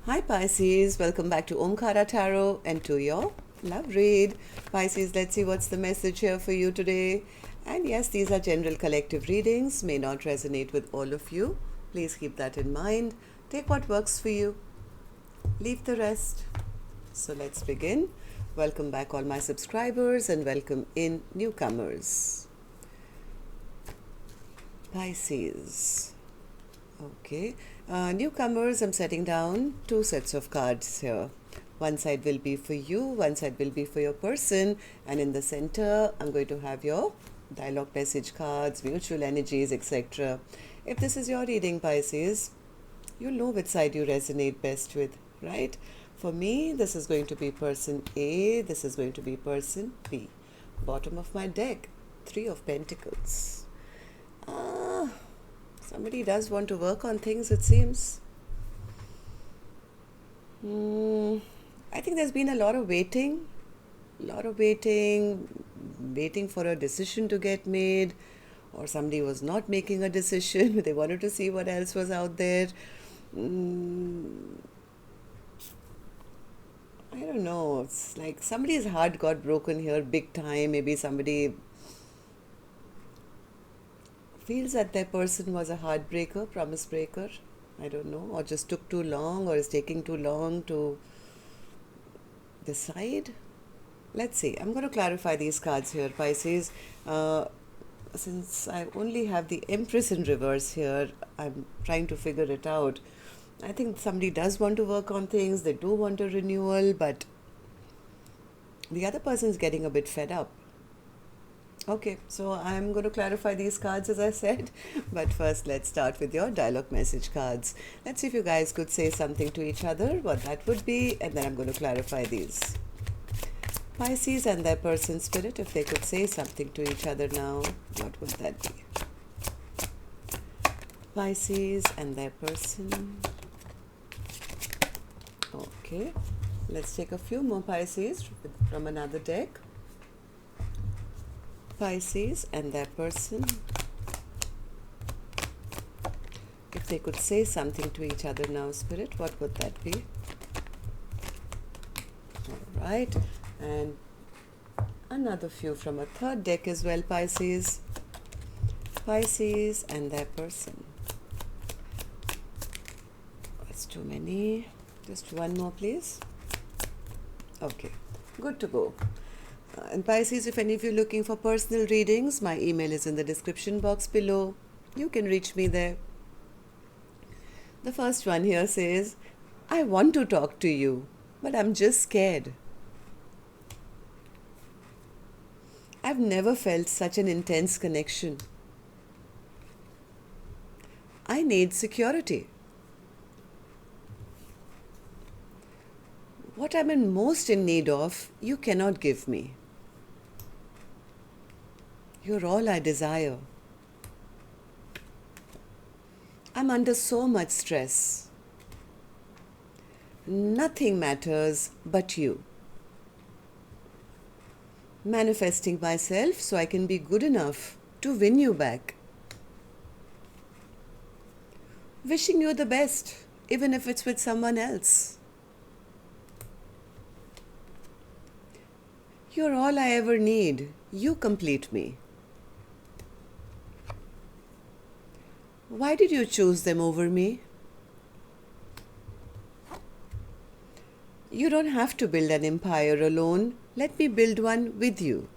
Hi Pisces, welcome back to Omkaratarot and to your love read. Pisces, let's see what's the message here for you today. And yes, these are general collective readings, may not resonate with all of you. Please keep that in mind. Take what works for you, leave the rest. So let's begin. Welcome back all my subscribers and welcome in newcomers. Pisces. Okay, newcomers, I'm setting down two sets of cards here. One side will be for you, one side will be for your person, and in the center, I'm going to have your dialogue message cards, mutual energies, etc. If this is your reading, Pisces, you'll know which side you resonate best with, right? For me, this is going to be person A, this is going to be person B. Bottom of my deck, Three of Pentacles. Somebody does want to work on things, it seems. I think there's been a lot of waiting for a decision to get made, or somebody was not making a decision. They wanted to see what else was out there. I don't know. It's like somebody's heart got broken here big time. Maybe somebody feels that their person was a heartbreaker, promise breaker, I don't know, or just took too long or is taking too long to decide. Let's see. I'm going to clarify these cards here, Pisces. Since I only have the Empress in reverse here, I'm trying to figure it out. I think somebody does want to work on things, they do want a renewal, but the other person is getting a bit fed up. Okay, so I'm going to clarify these cards as I said, but first let's start with your dialogue message cards. Let's see if you guys could say something to each other, what that would be, and then I'm going to clarify these. Pisces and their person spirit, if they could say something to each other now, what would that be? Pisces and their person. Okay, let's take a few more Pisces from another deck. Pisces and their person. If they could say something to each other now, Spirit, what would that be? All right. And another few from a third deck as well, Pisces. Pisces and their person. That's too many. Just one more, please. Okay, good to go. And Pisces, if any of you are looking for personal readings, my email is in the description box below. You can reach me there. The first one here says, I want to talk to you, but I'm just scared. I've never felt such an intense connection. I need security. What I'm most in need of, you cannot give me. You're all I desire. I'm under so much stress. Nothing matters but you. Manifesting myself so I can be good enough to win you back. Wishing you the best, even if it's with someone else. You're all I ever need. You complete me. Why did you choose them over me? You don't have to build an empire alone. Let me build one with you.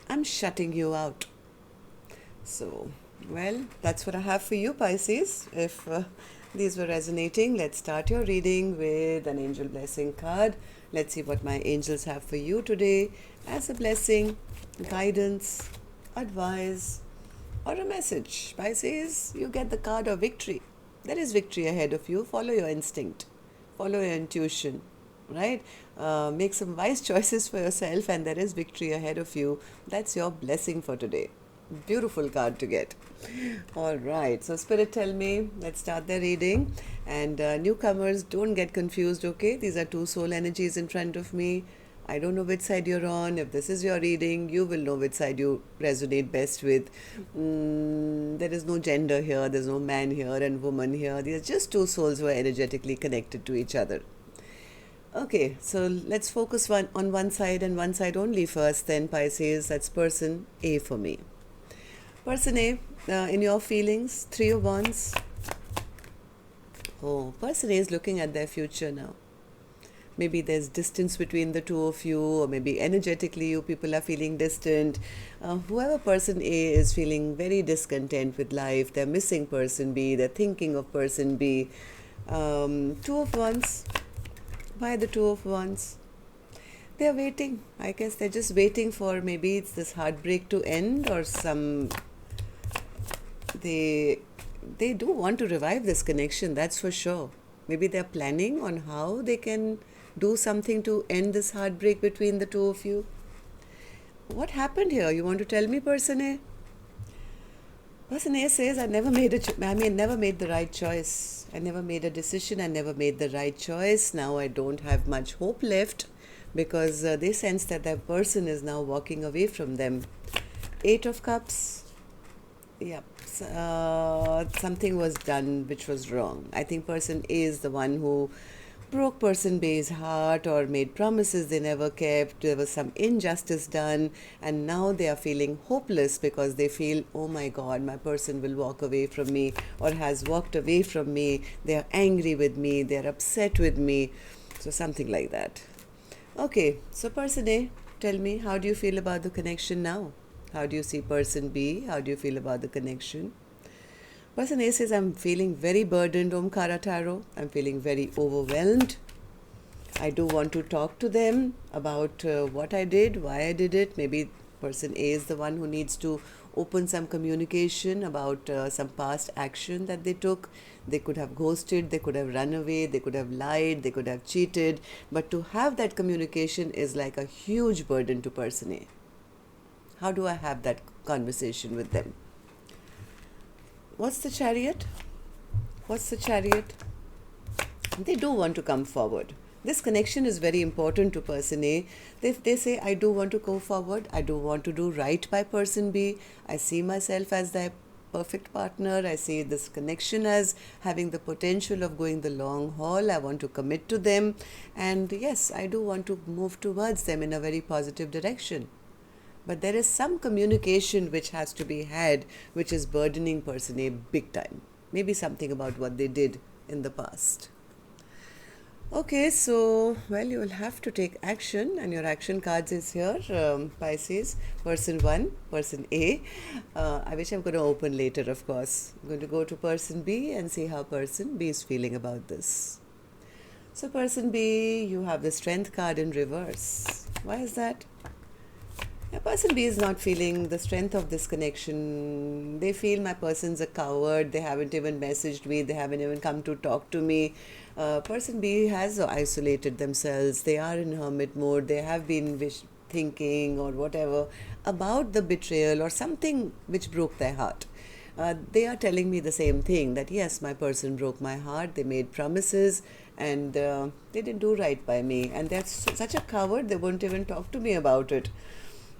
I'm shutting you out. So, well, that's what I have for you, Pisces. If these were resonating, let's start your reading with an angel blessing card. Let's see what my angels have for you today as a blessing, guidance, advice, or a message. Pisces, you get the card of victory. There is victory ahead of you. Follow your instinct. Follow your intuition. Right? Make some wise choices for yourself and there is victory ahead of you. That's your blessing for today. Beautiful card to get. All right. So Spirit, tell me. Let's start the reading. And newcomers, don't get confused, okay? These are two soul energies in front of me. I don't know which side you're on. If this is your reading, you will know which side you resonate best with. There is no gender here, there's no man here and woman here. These are just two souls who are energetically connected to each other. Okay, so let's focus on one side and one side only first, then Pisces. That's person A for me. Person A, in your feelings, Three of Wands. Oh, person A is looking at their future now. Maybe there's distance between the two of you, or maybe energetically you people are feeling distant. Whoever person A is feeling very discontent with life, they're missing person B, they're thinking of person B. Two of Wands. Why the Two of Wands? They're waiting. I guess they're just waiting for maybe it's this heartbreak to end, or some... They do want to revive this connection, that's for sure. Maybe they're planning on how they can do something to end this heartbreak between the two of you. What happened here? You want to tell me, person A? Person A says, I never made the right choice. I never made a decision. I never made the right choice. Now I don't have much hope left, because they sense that their person is now walking away from them. Eight of Cups. Yep. Something was done which was wrong. I think person A is the one who broke person B's heart, or made promises they never kept. There was some injustice done, and now they are feeling hopeless because they feel, oh my God, my person will walk away from me, or has walked away from me. They are angry with me, they are upset with me. So something like that. Okay, so person A, tell me, how do you feel about the connection now? How do you see person B? How do you feel about the connection? Person A says, I'm feeling very burdened, Omkaratarot. I'm feeling very overwhelmed. I do want to talk to them about what I did, why I did it. Maybe person A is the one who needs to open some communication about some past action that they took. They could have ghosted, they could have run away, they could have lied, they could have cheated. But to have that communication is like a huge burden to person A. How do I have that conversation with them? What's the Chariot? What's the Chariot? They do want to come forward. This connection is very important to person A. They say, I do want to go forward. I do want to do right by person B. I see myself as their perfect partner. I see this connection as having the potential of going the long haul. I want to commit to them. And yes, I do want to move towards them in a very positive direction. But there is some communication which has to be had, which is burdening person A big time. Maybe something about what they did in the past. Okay, so, well, you will have to take action, and your action cards is here, Pisces. Person 1, person A. Which I'm going to open later, of course. I'm going to go to person B and see how person B is feeling about this. So, person B, you have the Strength card in reverse. Why is that? Person B is not feeling the strength of this connection. They feel my person's a coward. They haven't even messaged me. They haven't even come to talk to me. Person B has isolated themselves. They are in hermit mode. They have been thinking or whatever about the betrayal or something which broke their heart. They are telling me the same thing, that yes, my person broke my heart. They made promises and they didn't do right by me. And they're such a coward, they won't even talk to me about it.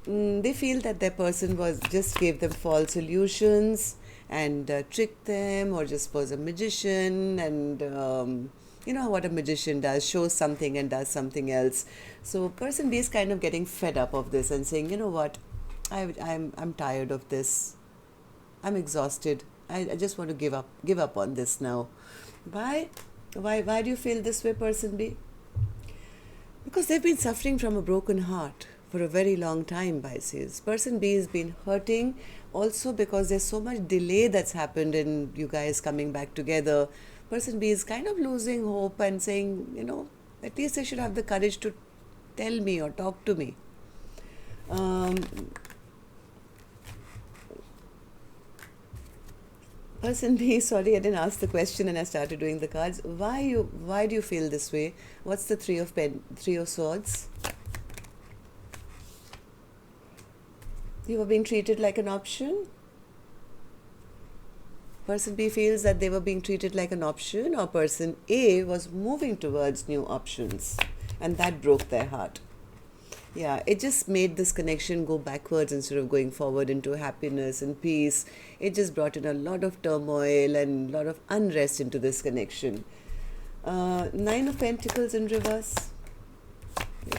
They feel that their person just gave them false illusions and tricked them, or just was a magician, and you know what a magician does, shows something and does something else. So person B is kind of getting fed up of this and saying, you know what, I'm tired of this. I'm exhausted. I just want to give up on this now. Why do you feel this way, person B? Because they've been suffering from a broken heart for a very long time, Pisces. Person B has been hurting also because there's so much delay that's happened in you guys coming back together. Person B is kind of losing hope and saying, you know, at least they should have the courage to tell me or talk to me. Person B, sorry, I didn't ask the question and I started doing the cards. Why do you feel this way? What's the Three of Swords? You were being treated like an option. Person B feels that they were being treated like an option, or person A was moving towards new options, and that broke their heart. Yeah, it just made this connection go backwards instead of going forward into happiness and peace. It just brought in a lot of turmoil and a lot of unrest into this connection. Nine of Pentacles in reverse.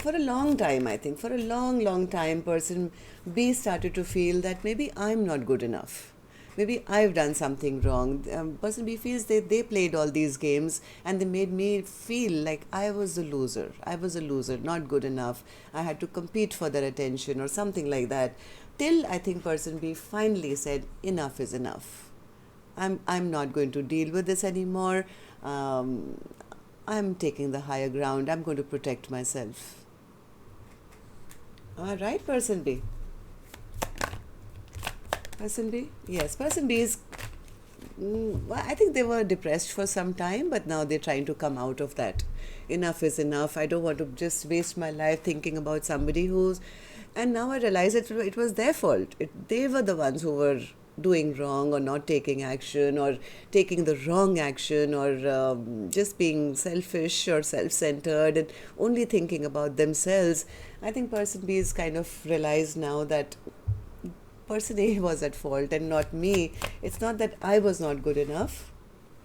For a long time, I think, for a long, long time, person B started to feel that maybe I'm not good enough. Maybe I've done something wrong. Person B feels they played all these games and they made me feel like I was a loser. I was a loser, not good enough. I had to compete for their attention or something like that. Till I think person B finally said, enough is enough. I'm not going to deal with this anymore. I'm taking the higher ground. I'm going to protect myself. All right, person B. Person B? Yes, person B is, well, I think they were depressed for some time, but now they're trying to come out of that. Enough is enough. I don't want to just waste my life thinking about somebody who's, and now I realize it was their fault. They were the ones who were doing wrong or not taking action or taking the wrong action or just being selfish or self-centered and only thinking about themselves. I think person B is kind of realized now that person A was at fault and not me. It's not that I was not good enough.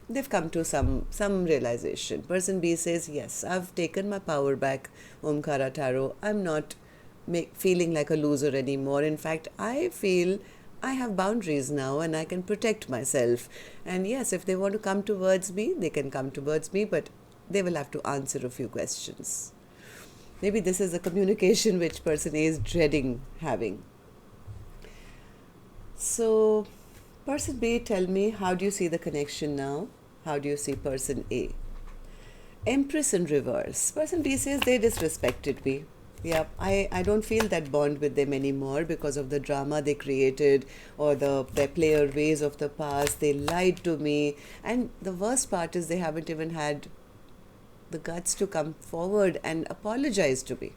They've come to some realization. Person B says, yes, I've taken my power back, Omkaratarot. I'm not feeling like a loser anymore. In fact, I feel I have boundaries now and I can protect myself. And yes, if they want to come towards me, they can come towards me, but they will have to answer a few questions. Maybe this is a communication which person A is dreading having. So, person B, tell me, how do you see the connection now? How do you see person A? Empress in reverse. Person B says they disrespected me. Yeah, I don't feel that bond with them anymore because of the drama they created or their player ways of the past. They lied to me. And the worst part is they haven't even had the guts to come forward and apologize to me.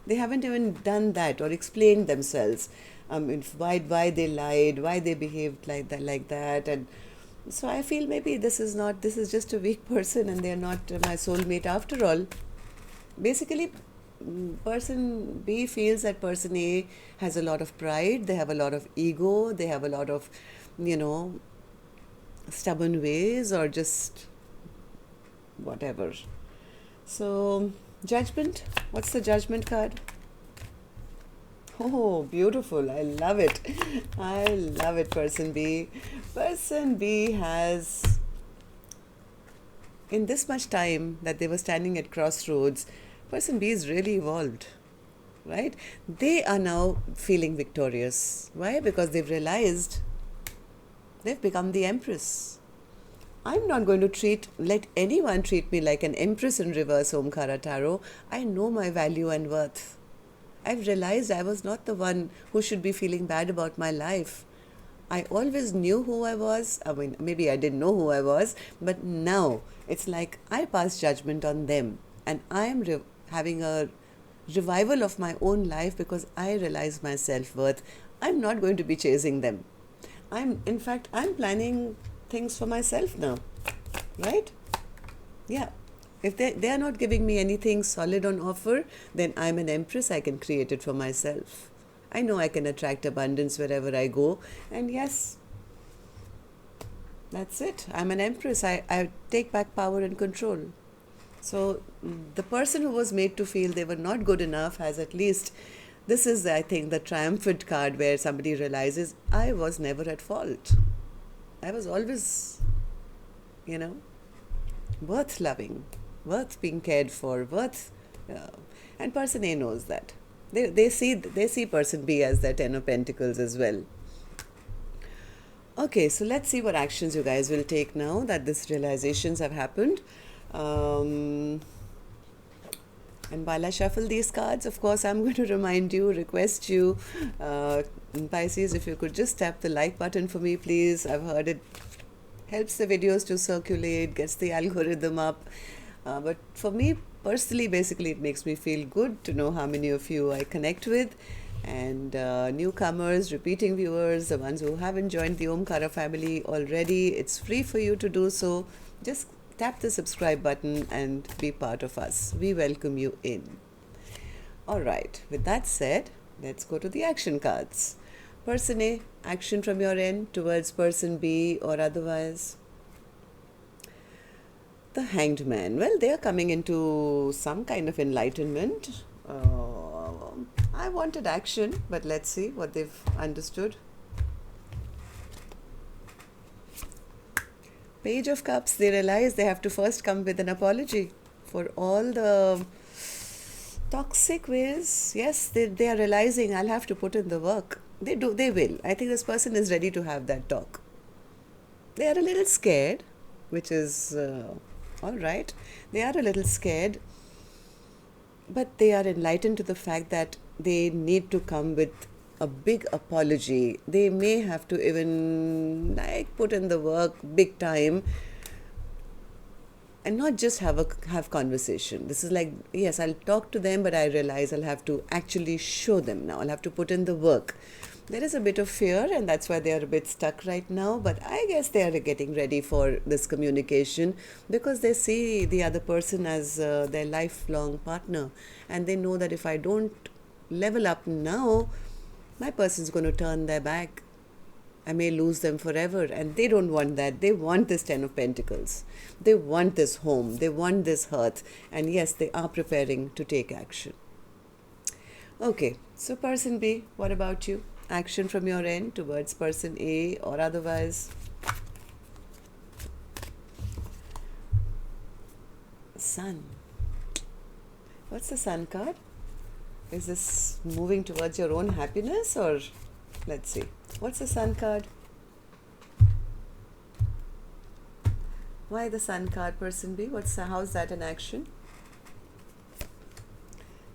They haven't even done that or explained themselves. Why they lied, why they behaved like that. And so I feel maybe this is just a weak person and they're not my soulmate after all. Basically, person B feels that person A has a lot of pride, they have a lot of ego, they have a lot of, stubborn ways or just whatever. So, judgment. What's the judgment card? Oh, beautiful. I love it. I love it, person B. Person B has, in this much time that they were standing at crossroads, person B is really evolved, right? They are now feeling victorious. Why? Because they've realized they've become the empress. I'm not going to let anyone treat me like an empress in reverse, Omkaratarot. I know my value and worth. I've realized I was not the one who should be feeling bad about my life. I always knew who I was. I mean, maybe I didn't know who I was, but now it's like I pass judgment on them and I am having a revival of my own life because I realize my self-worth. I'm not going to be chasing them. In fact, I'm planning things for myself now, right? Yeah. If they are not giving me anything solid on offer, then I'm an empress. I can create it for myself. I know I can attract abundance wherever I go. And yes, that's it. I'm an empress. I take back power and control. So the person who was made to feel they were not good enough has at least, this is, I think, the triumphant card where somebody realizes I was never at fault. I was always, worth loving, worth being cared for, and person A knows that. They see person B as their Ten of Pentacles as well. Okay, so let's see what actions you guys will take now that these realizations have happened. And while I shuffle these cards, of course, I'm going to request you, Pisces, if you could just tap the like button for me, please. I've heard it helps the videos to circulate, gets the algorithm up. But for me, personally, basically, it makes me feel good to know how many of you I connect with. And newcomers, repeating viewers, the ones who haven't joined the Omkara family already, it's free for you to do so. Just tap the subscribe button and be part of us. We welcome you in. Alright, with that said, let's go to the action cards. Person A, action from your end towards person B or otherwise. The Hanged Man. Well, they are coming into some kind of enlightenment. I wanted action, but let's see what they've understood. Page of Cups, they realize they have to first come with an apology for all the toxic ways. Yes, they are realizing I'll have to put in the work. They will. I think this person is ready to have that talk. They are a little scared, which is all right. They are a little scared, but they are enlightened to the fact that they need to come with a big apology. They may have to even put in the work big time and not just have conversation. This is like, yes, I'll talk to them, but I realize I'll have to actually show them now. I'll have to put in the work. There is a bit of fear, and that's why they are a bit stuck right now, but I guess they are getting ready for this communication because they see the other person as their lifelong partner, and they know that if I don't level up now, my person's going to turn their back. I may lose them forever, and they don't want that. They want this 10 of Pentacles. They want this home. They want this hearth. And yes, they are preparing to take action. Okay, so person B, what about you? Action from your end towards person A or otherwise. Sun. What's the Sun card? Is this moving towards your own happiness, or let's see. What's the Sun card? Why the Sun card, person B? How's that in action?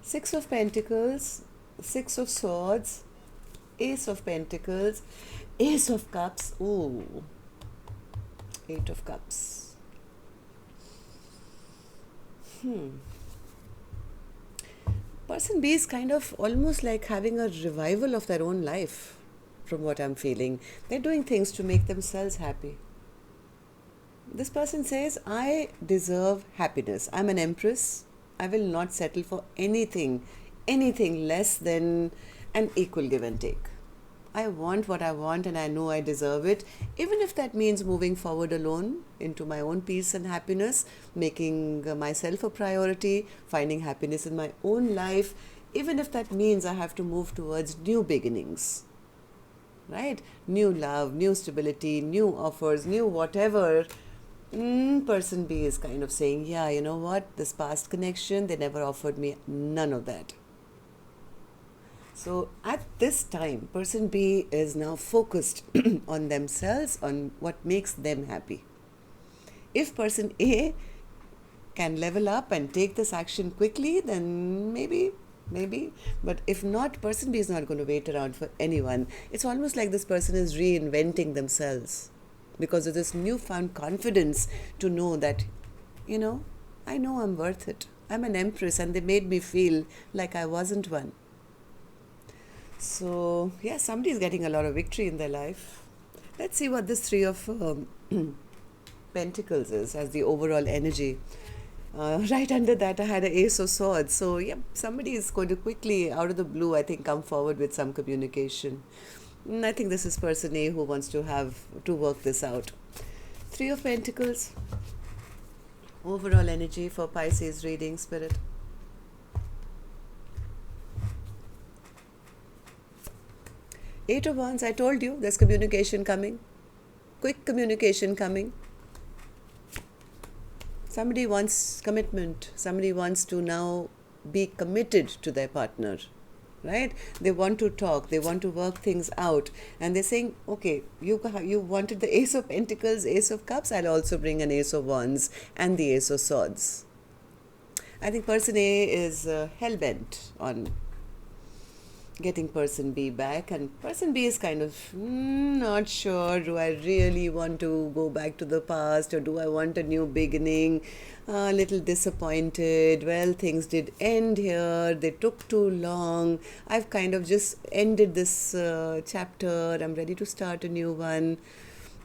Six of Pentacles, Six of Swords, Ace of Pentacles, Ace of Cups. Ooh, Eight of Cups. Person B is kind of almost like having a revival of their own life, from what I'm feeling. They're doing things to make themselves happy. This person says, I deserve happiness. I'm an empress. I will not settle for anything less than an equal give and take. I want what I want, and I know I deserve it, even if that means moving forward alone into my own peace and happiness, making myself a priority, finding happiness in my own life, even if that means I have to move towards new beginnings, right? New love, new stability, new offers, new whatever. Person B is kind of saying, yeah, you know what, this past connection, they never offered me none of that. So at this time, person B is now focused on themselves, on what makes them happy. If person A can level up and take this action quickly, then maybe. But if not, person B is not going to wait around for anyone. It's almost like this person is reinventing themselves because of this newfound confidence to know that, I know I'm worth it. I'm an empress, and they made me feel like I wasn't one. So, yeah, somebody's getting a lot of victory in their life. Let's see what this Three of Pentacles is as the overall energy. Right under that, I had an Ace of Swords. So, yeah, somebody is going to quickly, out of the blue, I think, come forward with some communication. I think this is person A who wants to work this out. Three of Pentacles. Overall energy for Pisces reading, Spirit. Eight of Wands, I told you, there's communication coming. Quick communication coming. Somebody wants commitment. Somebody wants to now be committed to their partner, right? They want to talk. They want to work things out. And they're saying, okay, you wanted the Ace of Pentacles, Ace of Cups. I'll also bring an Ace of Wands and the Ace of Swords. I think person A is hell-bent on getting person B back, and person B is kind of not sure, do I really want to go back to the past, or do I want a new beginning? A little disappointed. Well, things did end here, they took too long. I've kind of just ended this chapter. I'm ready to start a new one.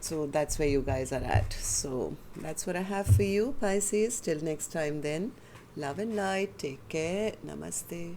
So that's where you guys are at. So that's what I have for you, Pisces. Till next time then, love and light. Take care. Namaste.